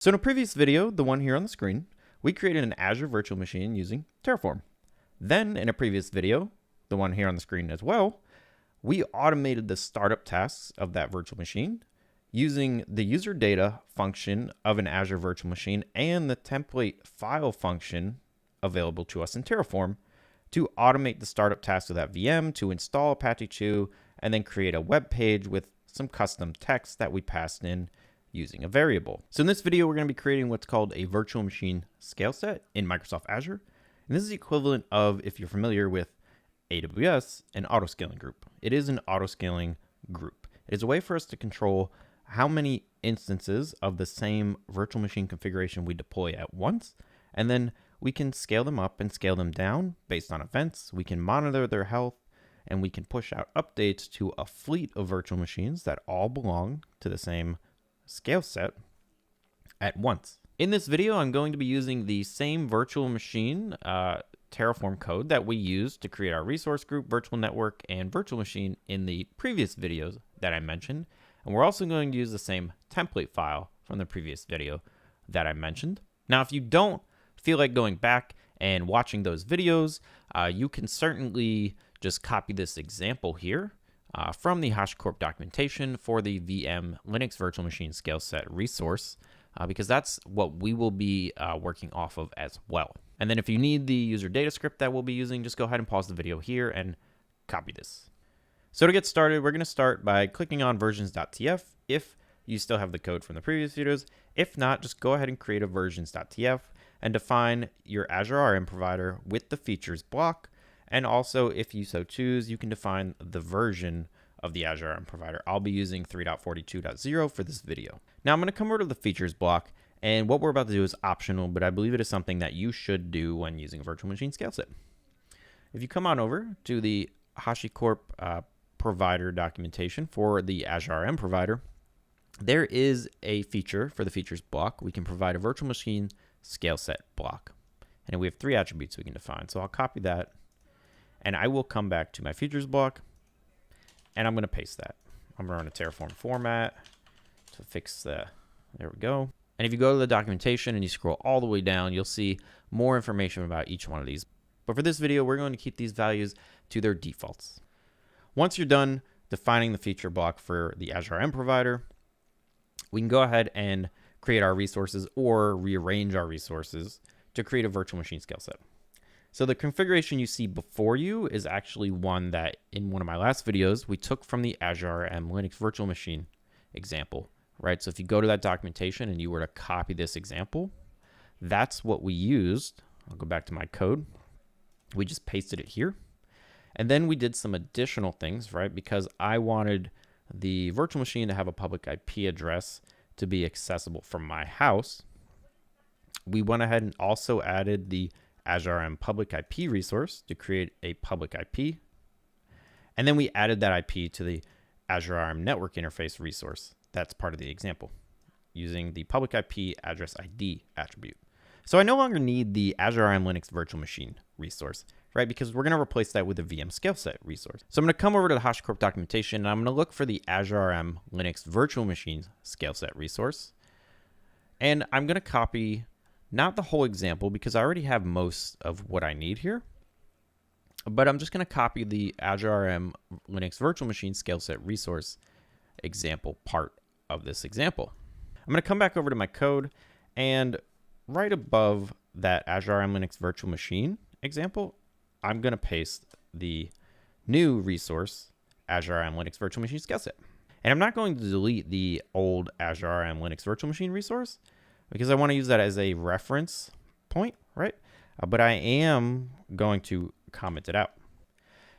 So in a previous video, the one here on the screen, we created an Azure virtual machine using Terraform. Then in a previous video, the one here on the screen as well, we automated the startup tasks of that virtual machine using the user data function of an Azure virtual machine and the template file function available to us in Terraform to automate the startup tasks of that VM, to install Apache 2, and then create a web page with some custom text that we passed in using a variable. So in this video, we're going to be creating what's called a virtual machine scale set in Microsoft Azure. And this is the equivalent of, if you're familiar with AWS, an autoscaling group. It is an autoscaling group. It is a way for us to control how many instances of the same virtual machine configuration we deploy at once. And then we can scale them up and scale them down based on events. We can monitor their health, and we can push out updates to a fleet of virtual machines that all belong to the same scale set at once. In this video, I'm going to be using the same virtual machine Terraform code that we used to create our resource group, virtual network, and virtual machine in the previous videos that I mentioned. And we're also going to use the same template file from the previous video that I mentioned. Now, if you don't feel like going back and watching those videos, you can certainly just copy this example here from the HashiCorp documentation for the VM Linux virtual machine scale set resource, because that's what we will be working off of as well. And then if you need the user data script that we'll be using, just go ahead and pause the video here and copy this. So to get started, we're going to start by clicking on Versions.tf if you still have the code from the previous videos. If not, just go ahead and create a Versions.tf and define your Azure RM provider with the features block. And also, if you so choose, you can define the version of the Azure RM provider. I'll be using 3.42.0 for this video. Now I'm going to come over to the features block, and what we're about to do is optional, but I believe it is something that you should do when using a virtual machine scale set. If you come on over to the HashiCorp provider documentation for the Azure RM provider, there is a feature for the features block. We can provide a virtual machine scale set block, and we have 3 attributes we can define. So I'll copy that, and I will come back to my features block, and I'm going to paste that. I'm going to run a Terraform format to fix the, there we go. And if you go to the documentation and you scroll all the way down, you'll see more information about each one of these. But for this video, we're going to keep these values to their defaults. Once you're done defining the feature block for the Azure RM provider, we can go ahead and create our resources or rearrange our resources to create a virtual machine scale set. So the configuration you see before you is actually one that in one of my last videos, we took from the Azure RM Linux virtual machine example, right? So if you go to that documentation and you were to copy this example, that's what we used. I'll go back to my code. We just pasted it here. And then we did some additional things, right? Because I wanted the virtual machine to have a public IP address to be accessible from my house. We went ahead and also added the Azure RM public IP resource to create a public IP. And then we added that IP to the Azure RM network interface resource. That's part of the example using the public IP address ID attribute. So I no longer need the Azure RM Linux virtual machine resource, right? Because we're going to replace that with a VM scale set resource. So I'm going to come over to the HashiCorp documentation, and I'm going to look for the Azure RM Linux virtual machine scale set resource. And I'm going to copy not the whole example because I already have most of what I need here, but I'm just going to copy the Azure RM Linux virtual machine scale set resource example part of this example. I'm going to come back over to my code, and right above that Azure RM Linux virtual machine example, I'm going to paste the new resource, Azure RM Linux virtual machine scale set. And I'm not going to delete the old Azure RM Linux virtual machine resource because I want to use that as a reference point, right? But I am going to comment it out.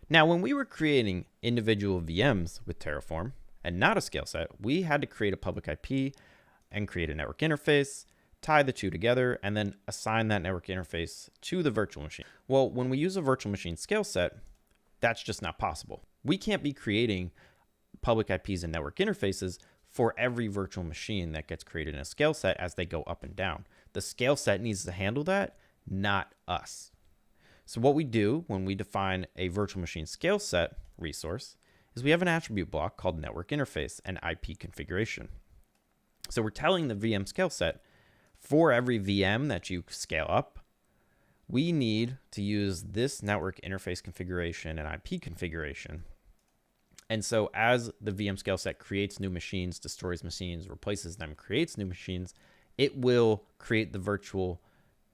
Now, when we were creating individual VMs with Terraform and not a scale set, we had to create a public IP and create a network interface, tie the two together, and then assign that network interface to the virtual machine. Well, when we use a virtual machine scale set, that's just not possible. We can't be creating public IPs and network interfaces for every virtual machine that gets created in a scale set as they go up and down. The scale set needs to handle that, not us. So what we do when we define a virtual machine scale set resource is we have an attribute block called network interface and IP configuration. So we're telling the VM scale set for every VM that you scale up, we need to use this network interface configuration and IP configuration. And so as the VM scale set creates new machines, destroys machines, replaces them, creates new machines, it will create the virtual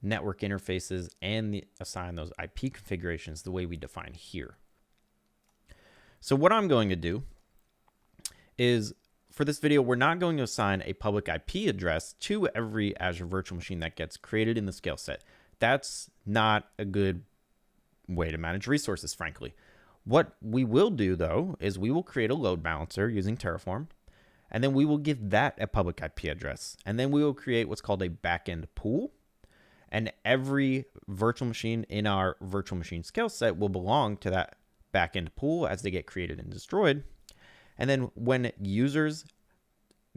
network interfaces and assign those IP configurations the way we define here. So what I'm going to do is, for this video, we're not going to assign a public IP address to every Azure virtual machine that gets created in the scale set. That's not a good way to manage resources, frankly. What we will do, though, is we will create a load balancer using Terraform, and then we will give that a public IP address. And then we will create what's called a backend pool. And every virtual machine in our virtual machine scale set will belong to that backend pool as they get created and destroyed. And then when users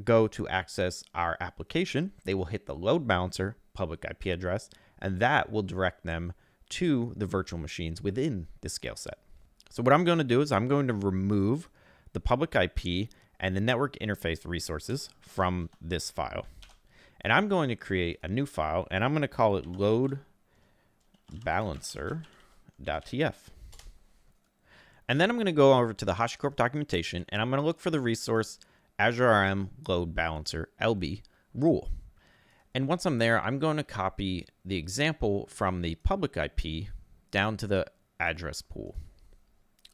go to access our application, they will hit the load balancer public IP address, and that will direct them to the virtual machines within the scale set. So what I'm going to do is I'm going to remove the public IP and the network interface resources from this file. And I'm going to create a new file, and I'm going to call it loadbalancer.tf. And then I'm going to go over to the HashiCorp documentation, and I'm going to look for the resource Azure RM load balancer LB rule. And once I'm there, I'm going to copy the example from the public IP down to the address pool.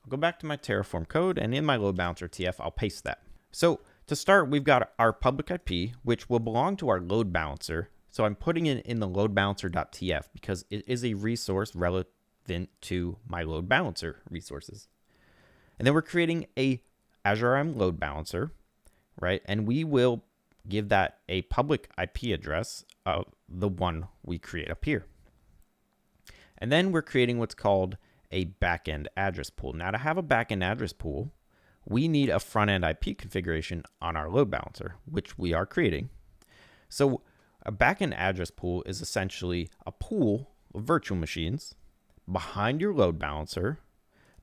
I'll go back to my Terraform code, and in my load balancer TF, I'll paste that. So to start, we've got our public IP, which will belong to our load balancer. So I'm putting it in the loadbalancer.tf because it is a resource relevant to my load balancer resources. And then we're creating a Azure RM load balancer, right? And we will give that a public IP address of the one we create up here. And then we're creating what's called a backend address pool. Now, to have a backend address pool, we need a front-end IP configuration on our load balancer, which we are creating. So a backend address pool is essentially a pool of virtual machines behind your load balancer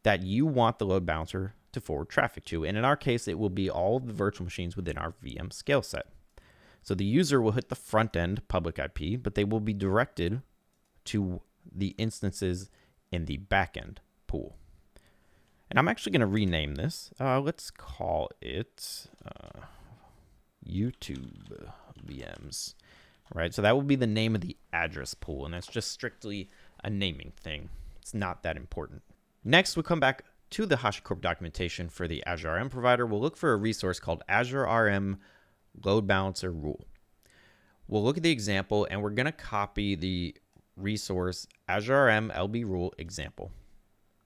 that you want the load balancer to forward traffic to. And in our case, it will be all of the virtual machines within our VM scale set. So the user will hit the front-end public IP, but they will be directed to the instances in the backend pool. And I'm actually going to rename this. Let's call it YouTube VMs, right? So that will be the name of the address pool, and that's just strictly a naming thing. It's not that important. Next, we'll come back to the HashiCorp documentation for the Azure RM provider. We'll look for a resource called Azure RM Load Balancer Rule. We'll look at the example, and we're going to copy the resource Azure RM LB Rule example.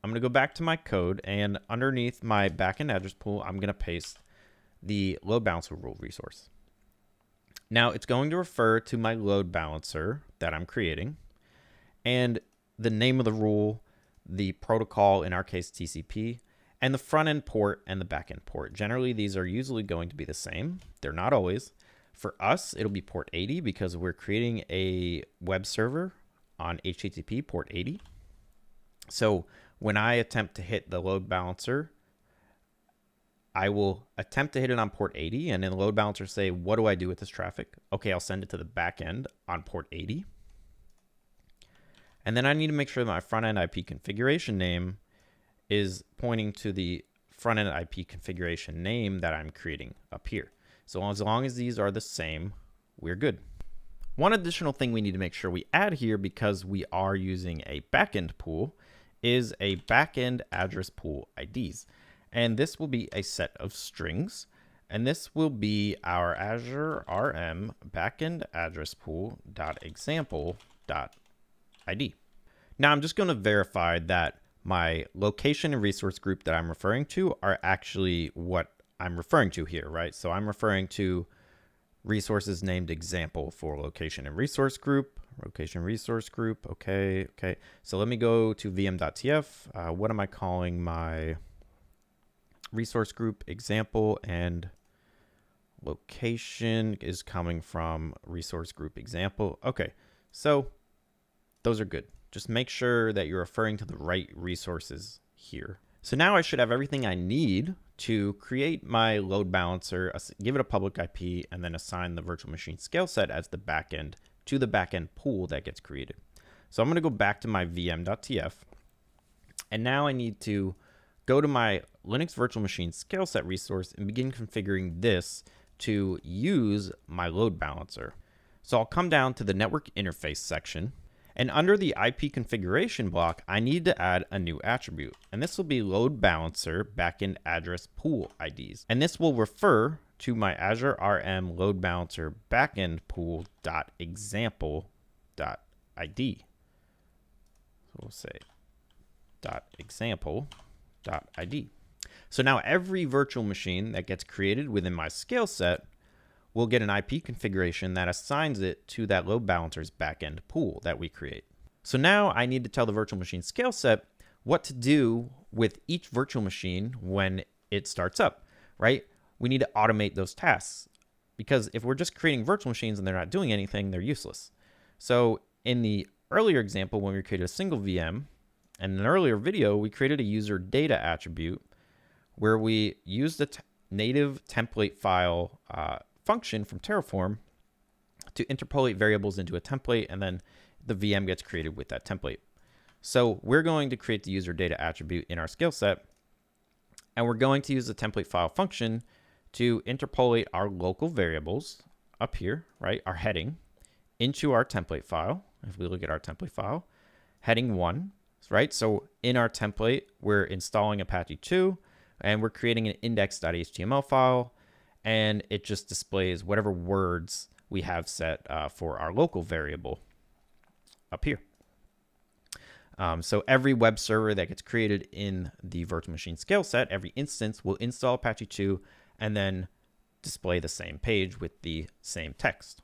I'm going to go back to my code, and underneath my backend address pool, I'm going to paste the load balancer rule resource. Now, it's going to refer to my load balancer that I'm creating, and the name of the rule, the protocol, in our case TCP, and the front end port and the back end port. Generally, these are usually going to be the same. They're not always. For us, it'll be port 80 because we're creating a web server on HTTP port 80. So when I attempt to hit the load balancer, I will attempt to hit it on port 80, and then the load balancer say, what do I do with this traffic? Okay, I'll send it to the back end on port 80. And then I need to make sure that my front-end IP configuration name is pointing to the front-end IP configuration name that I'm creating up here. So as long as these are the same, we're good. One additional thing we need to make sure we add here, because we are using a backend pool, is a backend address pool IDs. And this will be a set of strings. And this will be our Azure RM backend address pool .example.id. Now I'm just going to verify that my location and resource group that I'm referring to are actually what I'm referring to here, right? So I'm referring to resources named example for location and resource group, location resource group. Okay. So let me go to vm.tf. What am I calling my resource group? Example, and location is coming from resource group example. Okay. So those are good. Just make sure that you're referring to the right resources here. So now I should have everything I need to create my load balancer, give it a public IP, and then assign the virtual machine scale set as the backend to the backend pool that gets created. So I'm going to go back to my VM.tf, and now I need to go to my Linux virtual machine scale set resource and begin configuring this to use my load balancer. So I'll come down to the network interface section, and under the IP configuration block, I need to add a new attribute, and this will be load balancer backend address pool IDs. And this will refer to my Azure RM load balancer backend pool .example.id. So we'll say .example.id. So now every virtual machine that gets created within my scale set will get an IP configuration that assigns it to that load balancer's backend pool that we create. So now I need to tell the virtual machine scale set what to do with each virtual machine when it starts up, right? We need to automate those tasks, because if we're just creating virtual machines and they're not doing anything, they're useless. So in the earlier example, when we created a single VM, and in an earlier video, we created a user data attribute where we used the native template file function from Terraform to interpolate variables into a template, and then the VM gets created with that template. So we're going to create the user data attribute in our scale set, and we're going to use the template file function to interpolate our local variables up here, right, our heading, into our template file. If we look at our template file, heading 1, right? So in our template, we're installing Apache 2, and we're creating an index.html file, and it just displays whatever words we have set for our local variable up here. So every web server that gets created in the virtual machine scale set, every instance will install Apache 2 and then display the same page with the same text.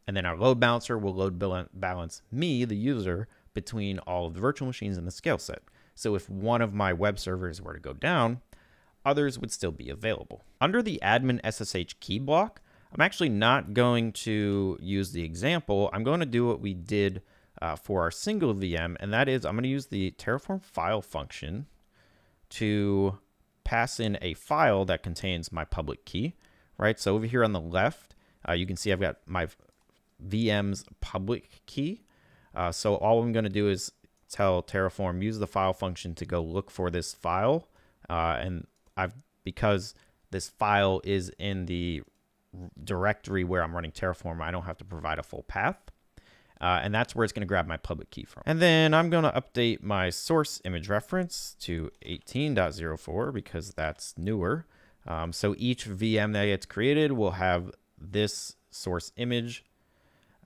And then our load balancer will load balance me, the user, between all of the virtual machines in the scale set. So if one of my web servers were to go down, others would still be available. Under the admin SSH key block, I'm actually not going to use the example. I'm going to do what we did for our single VM, and that is I'm going to use the Terraform file function to pass in a file that contains my public key, right? So over here on the left, you can see I've got my VM's public key. So all I'm going to do is tell Terraform, use the file function to go look for this file. And because this file is in the directory where I'm running Terraform, I don't have to provide a full path. And that's where it's going to grab my public key from. And then I'm going to update my source image reference to 18.04 because that's newer. So each VM that gets created will have this source image.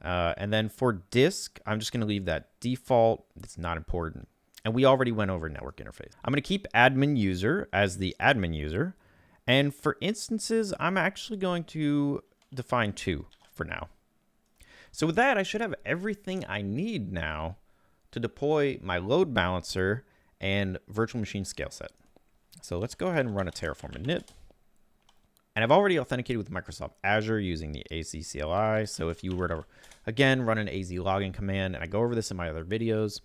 And then for disk, I'm just going to leave that default. It's not important. And we already went over network interface. I'm going to keep admin user as the admin user. And for instances, I'm actually going to define 2 for now. So with that, I should have everything I need now to deploy my load balancer and virtual machine scale set. So let's go ahead and run a Terraform init. And I've already authenticated with Microsoft Azure using the AZ CLI. So if you were to, again, run an AZ login command, and I go over this in my other videos,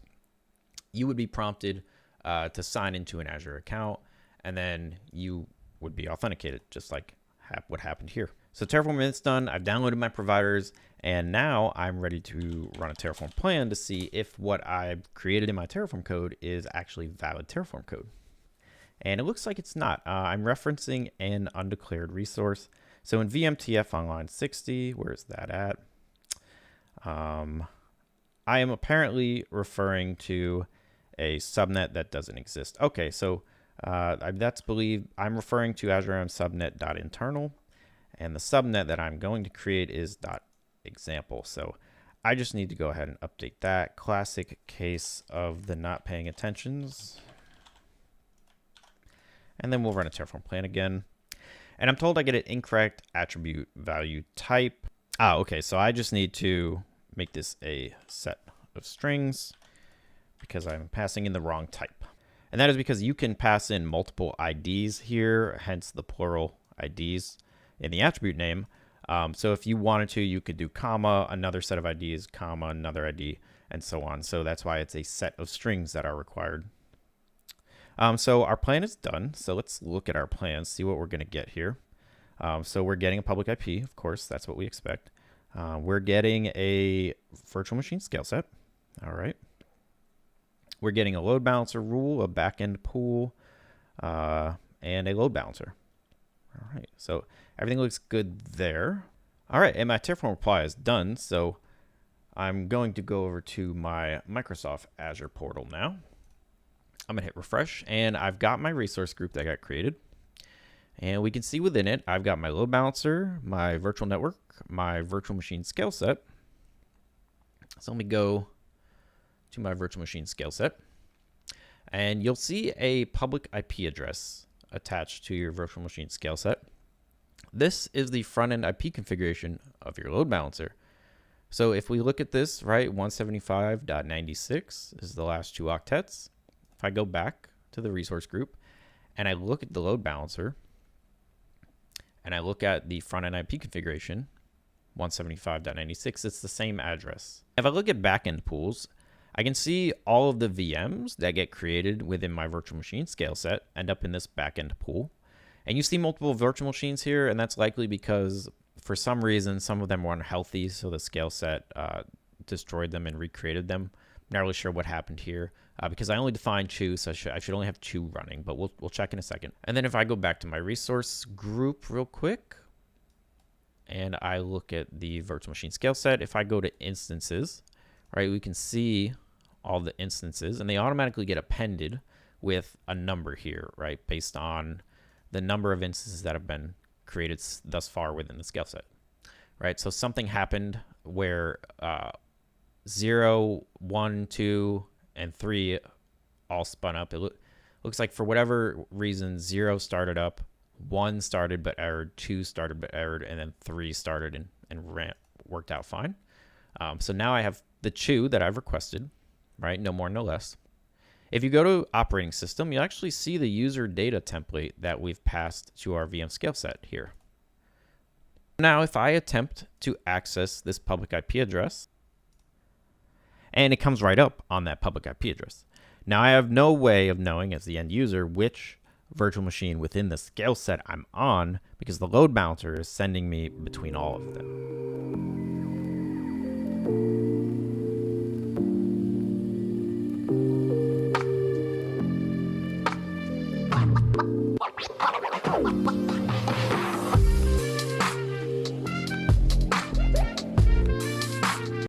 you would be prompted to sign into an Azure account, and then you would be authenticated, just like what happened here. So Terraform init's done. I've downloaded my providers, and now I'm ready to run a Terraform plan to see if what I've created in my Terraform code is actually valid Terraform code. And it looks like it's not. I'm referencing an undeclared resource. So in VMTF on line 60, where's that at? I am apparently referring to a subnet that doesn't exist. Okay, so that's believed. I'm referring to Azure RM subnet.internal, and the subnet that I'm going to create is .example. So I just need to go ahead and update that. Classic case of the not paying attentions. And then we'll run a Terraform plan again. And I'm told I get an incorrect attribute value type. Okay, so I just need to make this a set of strings because I'm passing in the wrong type. And that is because you can pass in multiple IDs here, hence the plural IDs in the attribute name. So if you wanted to, you could do comma, another set of IDs, comma, another ID, and so on. So that's why it's a set of strings that are required. So our plan is done. So let's look at our plan, see what we're going to get here. So we're getting a public IP, of course, that's what we expect. We're getting a virtual machine scale set. All right. We're getting a load balancer rule, a backend pool, and a load balancer. All right, so everything looks good there. All right, and my Terraform apply is done, so I'm going to go over to my Microsoft Azure portal now. I'm gonna hit refresh, and I've got my resource group that got created. And we can see within it, I've got my load balancer, my virtual network, my virtual machine scale set. So let me go to my virtual machine scale set. And you'll see a public IP address attached to your virtual machine scale set. This is the front-end IP configuration of your load balancer. So if we look at this, right, 175.96 is the last 2 octets. If I go back to the resource group and I look at the load balancer and I look at the front-end IP configuration, 175.96, it's the same address. If I look at backend pools, I can see all of the VMs that get created within my virtual machine scale set end up in this backend pool. And you see multiple virtual machines here, and that's likely because for some reason, some of them were unhealthy, so the scale set destroyed them and recreated them. I'm not really sure what happened here because I only defined 2, so I should only have 2 running, but we'll check in a second. And then if I go back to my resource group real quick, and I look at the virtual machine scale set, if I go to instances, right, we can see all the instances, and they automatically get appended with a number here, right, based on the number of instances that have been created thus far within the scale set, right? So something happened where 0, 1, 2, and 3 all spun up. It looks like for whatever reason, 0 started up, 1 started but errored, 2 started but errored, and then 3 started and worked out fine. So now I have the 2 that I've requested, right? No more, no less. If you go to operating system, you'll actually see the user data template that we've passed to our VM scale set here. Now, if I attempt to access this public IP address, and it comes right up on that public IP address. Now, I have no way of knowing as the end user which virtual machine within the scale set I'm on because the load balancer is sending me between all of them.